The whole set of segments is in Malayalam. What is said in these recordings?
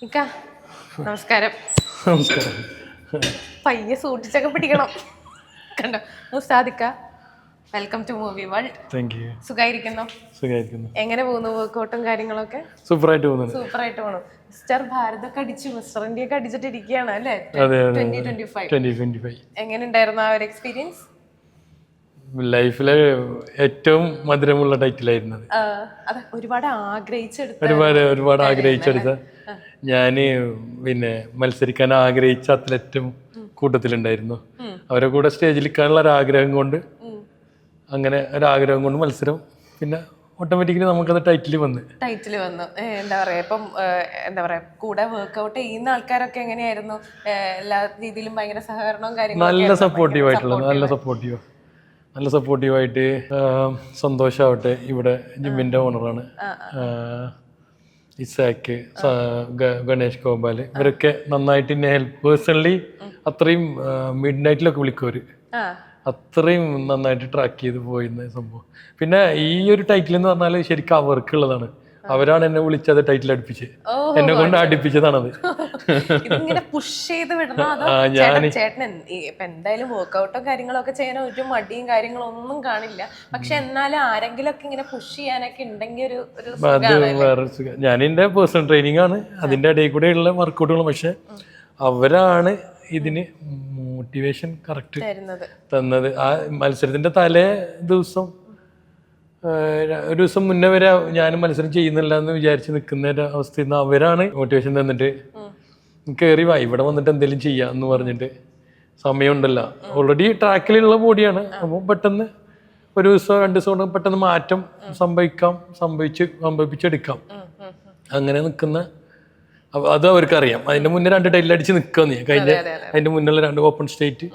ഇക്ക നമസ്കാരം. നമസ്കാരം. പയ്യെ സൂക്ഷിച്ചൊക്കെ പിടിക്കണം. കണ്ടോ മുസ്താദിക്ക, welcome to movie world. Thank you. സുഖായിരിക്കുന്നു? സുഖമായിരിക്കുന്നു. എങ്ങനെ പോകുന്നു വർക്കൗട്ടും കാര്യങ്ങളൊക്കെ? സൂപ്പറായിട്ട് പോകുന്നുണ്ട്. സൂപ്പറായിട്ട് പോകണം. മിസ്റ്റർ ഭാരതൊക്കെ അടിച്ചു, മിസ്റ്റർ ഇന്ത്യ ഒക്കെ അടിച്ചിട്ടിരിക്കുകയാണ് അല്ലേ? 2025 എങ്ങനെ ഉണ്ടായിരുന്നു ആ ഒരു എക്സ്പീരിയൻസ്? ലൈഫിലെ ഏറ്റവും മധുരമുള്ള ടൈറ്റിലായിരുന്നു അത്. അതെ, ഒരുപാട് ആഗ്രഹിച്ചെടുത്ത ഞാന് പിന്നെ മത്സരിക്കാൻ ആഗ്രഹിച്ച അത്ലറ്റും കൂട്ടത്തിലുണ്ടായിരുന്നു. അവരെ കൂടെ സ്റ്റേജിൽ നിൽക്കാനുള്ള ഒരാഗ്രഹം കൊണ്ട് മത്സരം, പിന്നെ ഓട്ടോമാറ്റിക്കലി നമുക്കത് ടൈറ്റിൽ വന്നു. എന്താ പറയാ, ഇപ്പം എന്താ പറയാ, കൂടെ വർക്ക്ഔട്ട് ചെയ്യുന്ന ആൾക്കാരൊക്കെ എങ്ങനെയായിരുന്നു? എല്ലാ രീതിയിലും ഭയങ്കര സഹകരണവും കാര്യങ്ങളും? നല്ല സപ്പോർട്ടീവായിട്ട് സന്തോഷാവട്ടെ, ഇവിടെ ജിമ്മിന്റെ ഓണറാണ്, ഇസാക്ക്, ഗണേഷ് ഗോപാല്, ഇവരൊക്കെ നന്നായിട്ട് എന്നെ ഹെൽപ്പ് പേഴ്സണലി. അത്രയും മിഡ് നൈറ്റിലൊക്കെ വിളിക്കുവര്, അത്രയും നന്നായിട്ട് ട്രാക്ക് ചെയ്ത് പോയിരുന്ന സംഭവം. പിന്നെ ഈ ഒരു ടൈറ്റിൽ എന്ന് പറഞ്ഞാൽ ശരിക്കും അവർക്കുള്ളതാണ്. അവരാണ് എന്നെ വിളിച്ചത് ടൈറ്റിൽ അടുപ്പിച്ച്, എന്നെ കൊണ്ട് അടുപ്പിച്ചതാണത്. ചേട്ടൻ എന്തായാലും വർക്ക്ഔട്ടോ കാര്യങ്ങളൊക്കെ ചെയ്യാൻ ഒരു മടിയും കാര്യങ്ങളും ഒന്നും കാണില്ല. പക്ഷെ എന്നാലും ആരെങ്കിലും ഒക്കെ ഇങ്ങനെ പുഷ് ചെയ്യാനൊക്കെ ഉണ്ടെങ്കിൽ ഒരു ഞാൻ എന്റെ പേഴ്സണൽ ട്രെയിനിങ് ആണ്, അതിന്റെ ഇടയിൽ കൂടെ ഉള്ള വർക്കൗട്ടുകൾ. പക്ഷെ അവരാണ് ഇതിന് മോട്ടിവേഷൻ കറക്റ്റ് തന്നത്. ആ മത്സരത്തിന്റെ തലേ ദിവസം, ഒരു ദിവസം മുന്നേ വരെ ഞാൻ മത്സരം ചെയ്യുന്നില്ല എന്ന് വിചാരിച്ച് നിൽക്കുന്ന ഒരു അവസ്ഥയിൽ നിന്ന് അവരാണ് മോട്ടിവേഷൻ തന്നിട്ട് കയറി വാ, ഇവിടെ വന്നിട്ട് എന്തെങ്കിലും ചെയ്യാം എന്ന് പറഞ്ഞിട്ട്. സമയമുണ്ടല്ലോ, ഓൾറെഡി ട്രാക്കിലുള്ള ബോഡിയാണ്, അപ്പോൾ പെട്ടെന്ന് ഒരു ദിവസം 2 ദിവസം കൊണ്ട് പെട്ടെന്ന് മാറ്റം സംഭവിച്ചെടുക്കാം. അങ്ങനെ നിൽക്കുന്ന അത് അവർക്കറിയാം. അതിന്റെ മുന്നേ 2 ടൈറ്റിൽ അടിച്ച് നിൽക്കുക അതിന്റെ മുന്നുള്ള 2 ഓപ്പൺ സ്റ്റേറ്റ്,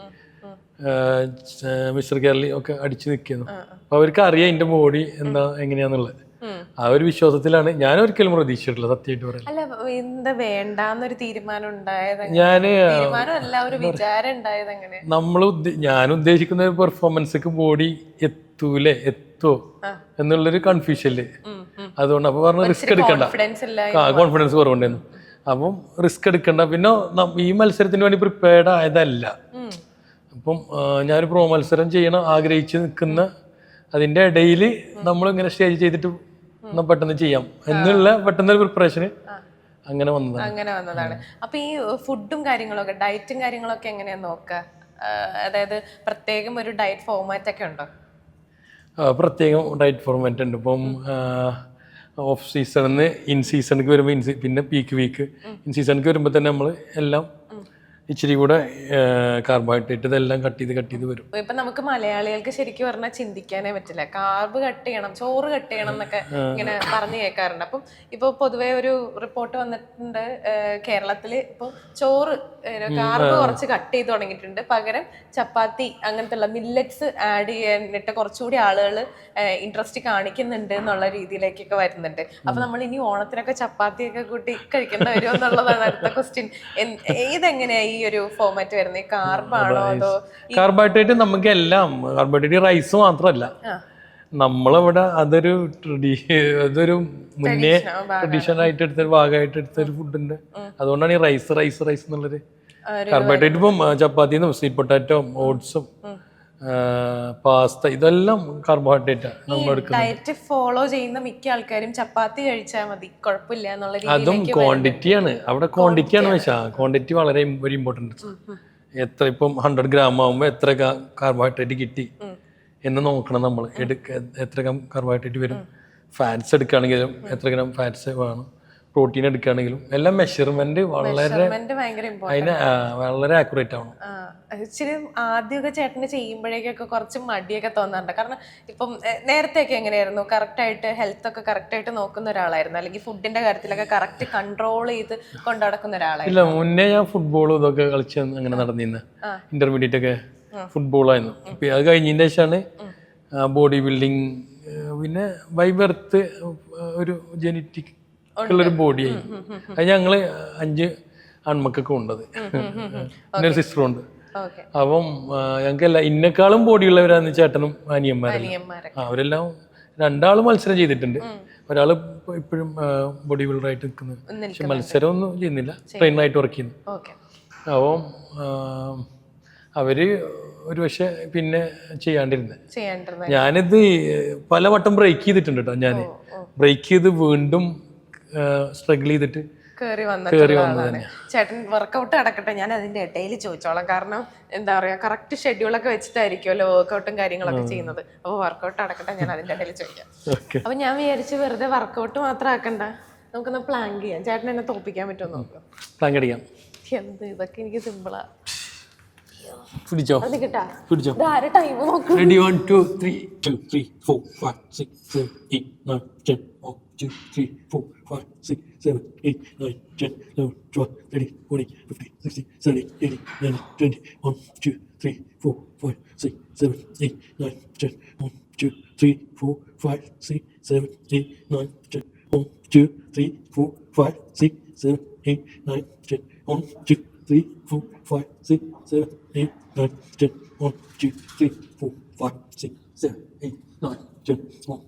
മിസ്റ്റർ കേരളി ഒക്കെ അടിച്ചു നിൽക്കുന്നു. അപ്പൊ അവർക്ക് അറിയാം എന്റെ ബോഡി എങ്ങനെയാന്നുള്ളത്. ആ ഒരു വിശ്വാസത്തിലാണ്. ഞാൻ ഒരിക്കലും പ്രതീക്ഷിച്ചിട്ടില്ല, സത്യമായിട്ട് പറയാം. ഞാൻ ഉദ്ദേശിക്കുന്ന ഒരു പെർഫോമൻസിക്ക് ബോഡി എത്തുമോ എന്നുള്ളൊരു കൺഫ്യൂഷനില്. അതുകൊണ്ട് അപ്പൊ പറഞ്ഞ റിസ്ക് എടുക്കണ്ട, കോൺഫിഡൻസ് കുറവുണ്ടായിരുന്നു. അപ്പം റിസ്ക് എടുക്കണ്ട. പിന്നെ ഈ മത്സരത്തിന് വേണ്ടി പ്രിപ്പയർഡ് ആയതല്ല. അപ്പം ഞാനൊരു പ്രോ മത്സരം ചെയ്യണം ആഗ്രഹിച്ച് നിൽക്കുന്ന അതിന്റെ ഇടയിൽ നമ്മളിങ്ങനെ സ്റ്റേജ് ചെയ്തിട്ട് പെട്ടെന്ന് ചെയ്യാം എന്നുള്ള പെട്ടെന്നൊരു പ്രിപ്പറേഷന് അങ്ങനെ വന്നതാണ്. അപ്പൊ ഈ ഫുഡും കാര്യങ്ങളൊക്കെ, ഡയറ്റും കാര്യങ്ങളൊക്കെ എങ്ങനെയാ നോക്കുക? അതായത് പ്രത്യേകം ഒരു ഡയറ്റ് ഫോർമാറ്റ് ഒക്കെ ഉണ്ടോ? പ്രത്യേകം ഡയറ്റ് ഫോർമാറ്റ് ഉണ്ട്. ഇപ്പം ഓഫ് സീസണിന്ന് ഇൻ സീസണിക്ക് വരുമ്പോൾ പിന്നെ പീക്ക് വീക്ക്, ഇൻ സീസണിക്ക് വരുമ്പോൾ തന്നെ നമ്മൾ എല്ലാം ഇച്ചിരി കൂടെ കാർബോഹൈഡ്രേറ്റ് ഇതെല്ലാം കട്ട് ചെയ്ത് വരും. ഇപ്പൊ നമുക്ക് മലയാളികൾക്ക് ശരിക്കും പറഞ്ഞാൽ ചിന്തിക്കാനേ പറ്റില്ല. കാർബ് കട്ട് ചെയ്യണം, ചോറ് കട്ട് ചെയ്യണം എന്നൊക്കെ ഇങ്ങനെ പറഞ്ഞു കേൾക്കാറുണ്ട്. അപ്പം ഇപ്പൊ പൊതുവെ ഒരു റിപ്പോർട്ട് വന്നിട്ടുണ്ട്, കേരളത്തില് ഇപ്പൊ ചോറ് കാർബ് കുറച്ച് കട്ട് ചെയ്ത് തുടങ്ങിയിട്ടുണ്ട്. പകരം ചപ്പാത്തി അങ്ങനത്തെ ഉള്ള മില്ലറ്റ്സ് ആഡ് ചെയ്യാനിട്ട് കുറച്ചുകൂടി ആളുകൾ ഇൻട്രസ്റ്റ് കാണിക്കുന്നുണ്ട് എന്നുള്ള രീതിയിലേക്കൊക്കെ വരുന്നുണ്ട്. അപ്പൊ നമ്മൾ ഇനി ഓണത്തിനൊക്കെ ചപ്പാത്തിയൊക്കെ കൂട്ടി കഴിക്കേണ്ട വരുമോ എന്നുള്ളതാണ് അടുത്ത ക്വസ്റ്റ്യൻ. ഇതെങ്ങനെയാ ഈ ഒരു ഫോർമാറ്റ് വരുന്നത്? കാർബാണോ അതോ കാർബോഹൈഡ്രേറ്റ്? നമുക്ക് എല്ലാം കാർബോഹൈഡ്രേറ്റ്. റൈസ് മാത്രമല്ല, നമ്മളിവിടെ അതൊരു മുന്നേ ട്രഡീഷണൽ ആയിട്ട് എടുത്തൊരു ഭാഗമായിട്ട് എടുത്തൊരു ഫുഡുണ്ട്. അതുകൊണ്ടാണ് ഈ റൈസ് എന്നുള്ളൊരു കാർബോഹൈഡ്രേറ്റ്. ഇപ്പം ചപ്പാത്തിന്നും സ്വീറ്റ് പൊട്ടാറ്റോ, ഓട്സും, പാസ്ത, ഇതെല്ലാം കാർബോഹൈഡ്രേറ്റ് ആണ് നമ്മൾ എടുക്കുന്നത്. ഡയറ്റ് ഫോളോ ചെയ്യുന്ന മിക്ക ആൾക്കാരും ചപ്പാത്തി കഴിച്ചാൽ മതി, കുഴപ്പമില്ല എന്നുള്ള രീതിയിൽ. അതും ക്വാണ്ടിറ്റിയാണ്. അവിടെ ക്വാണ്ടിറ്റിയാണ് വെച്ചാൽ ക്വാണ്ടിറ്റി വളരെ വെരി ഇമ്പോർട്ടൻറ്റ്. എത്ര ഇപ്പം 100 ഗ്രാം ആകുമ്പോൾ എത്ര കാർബോഹൈഡ്രേറ്റ് കിട്ടി എന്ന് നോക്കണം നമ്മൾ. എത്ര ഗ്രാം കാർബോഹൈഡ്രേറ്റ് വരും. ഫാറ്റ്സ് എടുക്കുകയാണെങ്കിലും എത്ര ഗ്രാം ഫാറ്റ്സ് വേണം, പ്രോട്ടീൻ എടുക്കുകയാണെങ്കിലും എല്ലാം മെഷർമെന്റ് വളരെ ആക്യുറേറ്റ് ആവണം. ഇച്ചിരി ആദ്യമൊക്കെ ചേട്ടന് ചെയ്യുമ്പോഴേക്കൊക്കെ കുറച്ച് മടിയൊക്കെ തോന്നാറുണ്ട്. കാരണം ഇപ്പം നേരത്തെയൊക്കെ എങ്ങനെയായിരുന്നു? കറക്റ്റായിട്ട് ഹെൽത്ത് ഒക്കെ കറക്റ്റായിട്ട് നോക്കുന്ന ഒരാളായിരുന്നു, അല്ലെങ്കിൽ ഫുഡിന്റെ കാര്യത്തിലൊക്കെ കറക്റ്റ് കൺട്രോൾ ചെയ്ത് കൊണ്ടു നടക്കുന്ന ഒരാളായിരുന്നു? ഇല്ല, മുന്നേ ഞാൻ ഫുട്ബോളും ഇതൊക്കെ കളിച്ച് അങ്ങനെ നടന്നിരുന്ന, ഇന്റർമീഡിയറ്റ് ഒക്കെ ഫുട്ബോളായിരുന്നു. അത് കഴിഞ്ഞതിന്റെ ശേഷമാണ് ബോഡി ബിൽഡിങ്. പിന്നെ ബൈ ബർത്ത് ഒരു ജെനറ്റിക് ഉള്ളൊരു ബോഡിയായി. അത് ഞങ്ങള് 5 ആൺമക്കൊക്കെ ഉണ്ടത്, പിന്നെ ഒരു സിസ്റ്ററും ഉണ്ട്. അപ്പം ഞങ്ങൾക്കല്ല ഇന്നെക്കാളും ബോഡിയുള്ളവരാന്ന് ചേട്ടനും അനിയന്മാരും. അവരെല്ലാം 2 ആള് മത്സരം ചെയ്തിട്ടുണ്ട്. ഒരാൾ ഇപ്പോഴും ബോഡി ബിൽഡറായിട്ട് നിൽക്കുന്നത്, പക്ഷെ മത്സരമൊന്നും ചെയ്യുന്നില്ല, ട്രെയിനറായിട്ട് വർക്ക് ചെയ്യുന്നു. ഓക്കെ. അപ്പം അവര് ഒരു പക്ഷെ പിന്നെ ചെയ്യാണ്ടിരുന്നത്. ഞാനിത് പലവട്ടം ബ്രേക്ക് ചെയ്തിട്ടുണ്ട് കേട്ടോ. ഞാൻ ബ്രേക്ക് ചെയ്ത് വീണ്ടും സ്ട്രഗിൾ ചെയ്തിട്ട് കയറി വന്നതാണ്. ചേട്ടൻ വർക്കൗട്ട് നടക്കട്ടെ, ഞാൻ അതിന്റെ ഇടയിൽ ചോദിച്ചോളാം. കാരണം എന്താ പറയാ, കറക്റ്റ് ഷെഡ്യൂളൊക്കെ വെച്ചിട്ടായിരിക്കുമല്ലോ വർക്കൗട്ടും കാര്യങ്ങളൊക്കെ ചെയ്യുന്നത്. അപ്പോൾ വർക്കൗട്ട് നടക്കട്ടെ, ഞാൻ അതിന്റെ ഇടയിൽ ചോദിക്കാം. അപ്പൊ ഞാൻ വിചാരിച്ചു വെറുതെ വർക്കൗട്ട് മാത്രം ആക്കണ്ട, നമുക്കൊന്ന് പ്ലാൻ ചെയ്യാം. ചേട്ടൻ എന്നെ തോപ്പിക്കാൻ പറ്റുമോ നോക്കാം. പ്ലാൻ അടിക്കാം. എന്ത് ഇതൊക്കെ എനിക്ക് സിമ്പിളാ. പിടിച്ചോ, പിടിച്ചോ. ടൈം നോക്കും. Ready, 1 2 3 2 3 4 5 6 7 8 9 10 1 2 3 4 5 6 7 8 9 10 11 12 13 14 15 16 17 18 19 20 1 2 3 4 5 6 7 8 9 10 1 2 3 4 5 6 7 8 9 10 1 2 3 4 5 6 7 8 9 10 1 2 3 4 5 6 7 8 9 10 1 2 3 4 5 6 7 8 9 10 1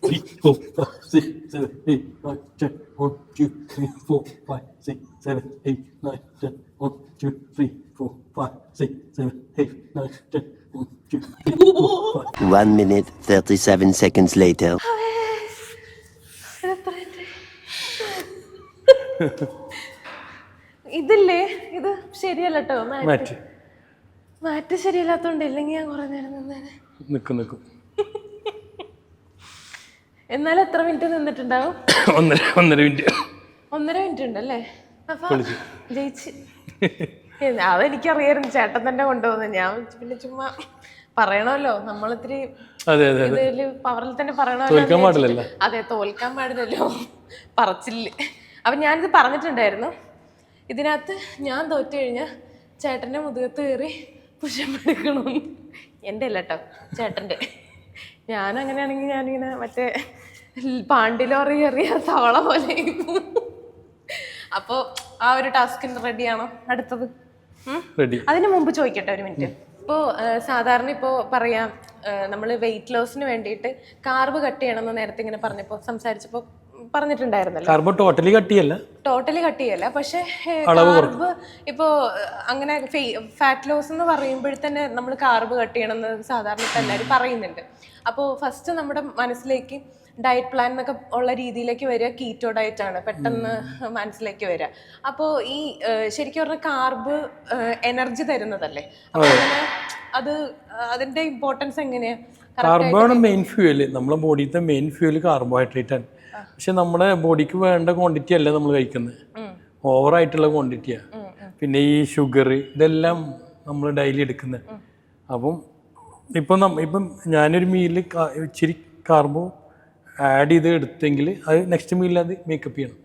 3 4 5 6 7 8 9 10 1 2 3 4 5 6 7 8 9 10 1 2 3 4 5 6 7 8 9 10 1 2 3 4 5. 1 minute 37 seconds later. ഇതില്ലേ, ഇത് ശരിയല്ല കേട്ടോ. മാറ്റ് മാറ്റ് ശരിയല്ലാത്തോണ്ട് ഇല്ലെങ്കിൽ ഞാൻ കുറെ നേരം നിന്നേനെ. നിക്കും. എന്നാലും എത്ര മിനിറ്റ് നിന്നിട്ടുണ്ടാവും? 1.5 മിനിറ്റ്. 1.5 മിനിറ്റ് ഉണ്ടല്ലേ? അപ്പൊ ജയിച്ച്. അതെനിക്കറിയായിരുന്നു ചേട്ടൻ തന്നെ കൊണ്ടുപോകുന്നത്. ഞാൻ പിന്നെ ചുമ്മാ പറയണമല്ലോ, നമ്മളിത്തിരി ഇതില് പവറിൽ തന്നെ പറയണമല്ലോ. അതെ, തോൽക്കാൻ പാടില്ലല്ലോ പറച്ചില്. അപ്പൊ ഞാനിത് പറഞ്ഞിട്ടുണ്ടായിരുന്നു, ഇതിനകത്ത് ഞാൻ തോറ്റു കഴിഞ്ഞാൽ ചേട്ടൻ്റെ മുതുകത്ത് കയറി പുഷപ്പ് എടുക്കണം. എൻ്റെ അല്ല കേട്ടോ, ചേട്ടൻ്റെ. ഞാനങ്ങനെയാണെങ്കിൽ ഞാനിങ്ങനെ മറ്റേ പാണ്ടിലോറി കയറിയ തവള പോലെ. അപ്പോൾ ആ ഒരു ടാസ്കിന് റെഡിയാണോ അടുത്തത്? അതിന് മുമ്പ് ചോദിക്കട്ടെ ഒരു മിനിറ്റ്. ഇപ്പോൾ സാധാരണ ഇപ്പോൾ പറയാം, നമ്മൾ വെയിറ്റ് ലോസിന് വേണ്ടിയിട്ട് കാർബ് കട്ട് ചെയ്യണമെന്ന് നേരത്തെ ഇങ്ങനെ പറഞ്ഞപ്പോൾ സംസാരിച്ചപ്പോൾ പറഞ്ഞിട്ടുണ്ടായിരുന്നല്ലോ. കാർബ് ടോട്ടലി കട്ട് ചെയ്യല്ല, പക്ഷെ കാർബ് ഇപ്പോ അങ്ങനെ ഫാറ്റ് ലോസ് എന്ന് പറയുമ്പോഴത്തന്നെ നമ്മൾ കാർബ് കട്ട് ചെയ്യണമെന്ന് സാധാരണ എല്ലാവരും പറയുന്നുണ്ട്. അപ്പോൾ ഫസ്റ്റ് നമ്മുടെ മനസ്സിലേക്ക് ഡയറ്റ് പ്ലാൻ എന്നൊക്കെ ഉള്ള രീതിയിലേക്ക് വരിക കീറ്റോ ഡയറ്റ് ആണ് പെട്ടെന്ന് മനസ്സിലേക്ക് വരിക. അപ്പോൾ ഈ ശരിക്കും പറഞ്ഞാൽ കാർബ് എനർജി തരുന്നതല്ലേ, അപ്പോൾ അങ്ങനെ അതിന്റെ ഇമ്പോർട്ടൻസ് എങ്ങനെയാ? കാർബാണ് മെയിൻ ഫ്യൂവല്. നമ്മുടെ ബോഡിയിലത്തെ മെയിൻ ഫ്യൂവല് കാർബോഹൈഡ്രേറ്റ് ആണ്. പക്ഷെ നമ്മുടെ ബോഡിക്ക് വേണ്ട ക്വാണ്ടിറ്റി അല്ല നമ്മൾ കഴിക്കുന്നത്, ഓവറായിട്ടുള്ള ക്വാണ്ടിറ്റിയാണ്. പിന്നെ ഈ ഷുഗർ ഇതെല്ലാം നമ്മൾ ഡെയിലി എടുക്കുന്നത്. അപ്പം ഇപ്പം ഞാനൊരു മീലിൽ ഇച്ചിരി കാർബോ ആഡ് ചെയ്ത് എടുത്തെങ്കിൽ അത് നെക്സ്റ്റ് മീലിൽ അത് മേക്കപ്പ് ചെയ്യണം.